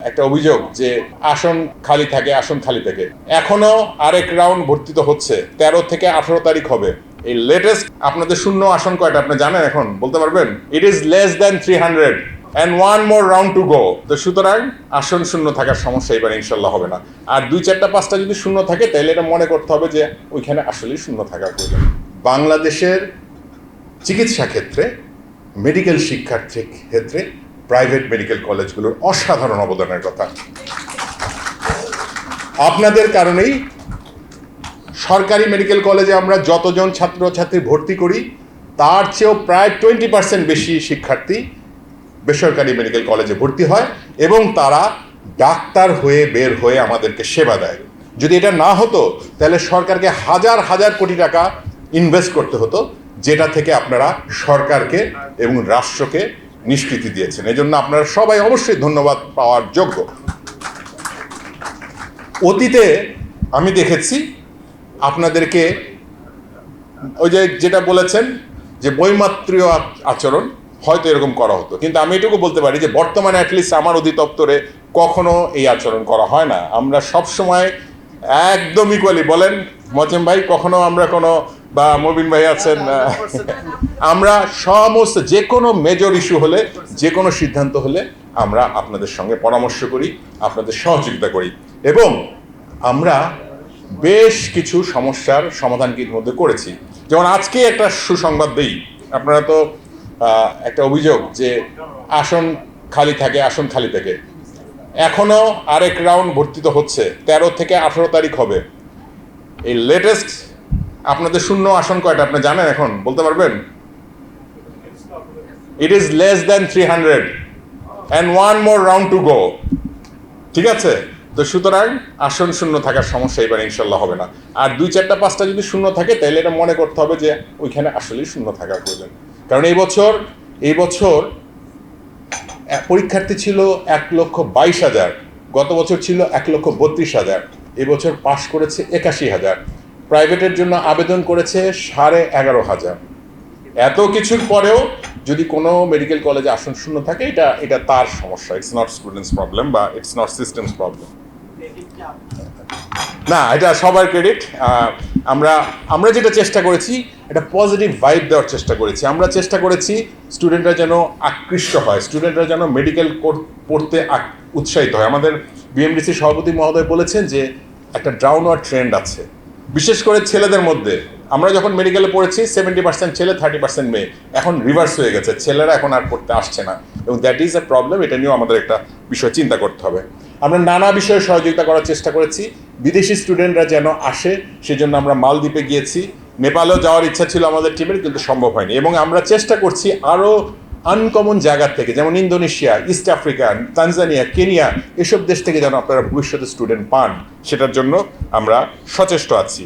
একটা অভিযোগ যে আসন খালি থাকে এখনো আরেক রাউন্ড ভর্তি তো হচ্ছে 13 থেকে 18 তারিখ হবে। এই লেটেস্ট আপনাদের শূন্য আসন কয়টা আপনি জানেন এখন বলতে পারবেন? It is less than 300 and one more round to go। তো সুতরাং আসন শূন্য থাকার সমস্যা এবার ইনশাল্লাহ হবে না। আর 2, 4টা 5টা যদি শূন্য থাকে তাহলে এটা মনে করতে হবে যে ওইখানে আসলেই শূন্য থাকার প্রয়োজন। বাংলাদেশের চিকিৎসা ক্ষেত্রে, মেডিকেল শিক্ষার ক্ষেত্রে প্রাইভেট মেডিকেল কলেজগুলোর অসাধারণ অবদানের কথা। আপনাদের কারণেই সরকারি মেডিকেল কলেজে আমরা যতজন ছাত্রছাত্রী ভর্তি করি তার চেয়েও প্রায় 20% বেশি শিক্ষার্থী বেসরকারি মেডিকেল কলেজে ভর্তি হয় এবং তারা ডাক্তার হয়ে বের হয়ে আমাদেরকে সেবা দেয়। যদি এটা না হতো তাহলে সরকারকে হাজার হাজার কোটি টাকা ইনভেস্ট করতে হতো, যেটা থেকে আপনারা সরকারকে এবং রাষ্ট্রকে নিষ্কৃতি দিয়েছেন। এই জন্য আপনারা সবাই অবশ্যই ধন্যবাদ পাওয়ার যোগ্য। অতীতে আমি দেখেছি আপনাদেরকে ওই যেটা বলেছেন যে বৈমাত্রীয় আচরণ হয়তো এরকম করা হতো, কিন্তু আমি এটুকু বলতে পারি যে বর্তমানে অ্যাটলিস্ট আমার অধিদপ্তরে কখনো এই আচরণ করা হয় না। আমরা সবসময় একদম ইকুয়ালি, বলেন মজেম ভাই, কখনো আমরা কোনো, বা মবিন ভাই আছেন, আমরা সমস্ত যে কোনো মেজর ইস্যু হলে, যে কোনো সিদ্ধান্ত হলে আমরা আপনাদের সঙ্গে পরামর্শ করি, আপনাদের সহযোগিতা করি এবং আমরা বেশ কিছু সমস্যার সমাধান কিন্তু মধ্যে করেছি। যেমন আজকে একটা সুসংবাদ দিই, আপনারা তো একটা অভিযোগ যে আসন খালি থাকে এখনো আরেক রাউন্ড ভর্তি তো হচ্ছে 13 থেকে 18 তারিখ হবে। এই লেটেস্ট আপনাদের শূন্য আসন কয়টা আপনি জানেন এখন বলতে পারবেন? It is less than 300 and one more round to go। ঠিক আছে? তো সুতরাং আসন শূন্য থাকার সমস্যা এবার ইনশাল্লাহ হবে না। আর 2, 4টা 5টা যদি শূন্য থাকে তাহলে এটা মনে করতে হবে যে ওইখানে আসলেই শূন্য থাকার প্রয়োজন। কারণ এই বছর পরীক্ষার্থী ছিল 1,22,000, গত বছর ছিল 1,32,000, এবছর পাশ করেছে 81,000, প্রাইভেটের জন্য আবেদন করেছে 11,500। এত কিছুর পরেও যদি কোনো মেডিকেল কলেজে আসন শূন্য থাকে এটা তার সমস্যা, ইটস নট স্টুডেন্টস প্রবলেম বা ইটস নট সিস্টেমস প্রবলেম। না, এটা সবার ক্রেডিট। আমরা যেটা চেষ্টা করেছি, এটা পজিটিভ ভাইব দেওয়ার চেষ্টা করেছি। আমরা চেষ্টা করেছি স্টুডেন্টরা যেন আকৃষ্ট হয়, স্টুডেন্টরা যেন মেডিকেল পড়তে উৎসাহিত হয়। আমাদের বিএমডিসি সভাপতি মহোদয় বলেছেন যে একটা ডাউনওয়ার্ড ট্রেন্ড আছে, বিশেষ করে ছেলেদের মধ্যে। আমরা যখন মেডিকেলে পড়েছি 70% ছেলে, 30% মেয়ে। এখন রিভার্স হয়ে গেছে, ছেলেরা এখন আর পড়তে আসছে না এবং দ্যাট ইজ এ প্রবলেম। এটা নিয়েও আমাদের একটা বিষয় চিন্তা করতে হবে। আমরা নানা বিষয়ে সহযোগিতা করার চেষ্টা করেছি, বিদেশি স্টুডেন্টরা যেন আসে সেজন্য আমরা মালদ্বীপে গিয়েছি, নেপালেও যাওয়ার ইচ্ছা ছিল আমাদের টিমের, কিন্তু সম্ভব হয়নি। এবং আমরা চেষ্টা করছি আরও আনকমন জায়গা থেকে, যেমন Indonesia, east Africa, Tanzania, Kenya, এসব দেশ থেকে যেন আপনারা ভবিষ্যতে স্টুডেন্ট পান, সেটার জন্য আমরা সচেষ্ট আছি।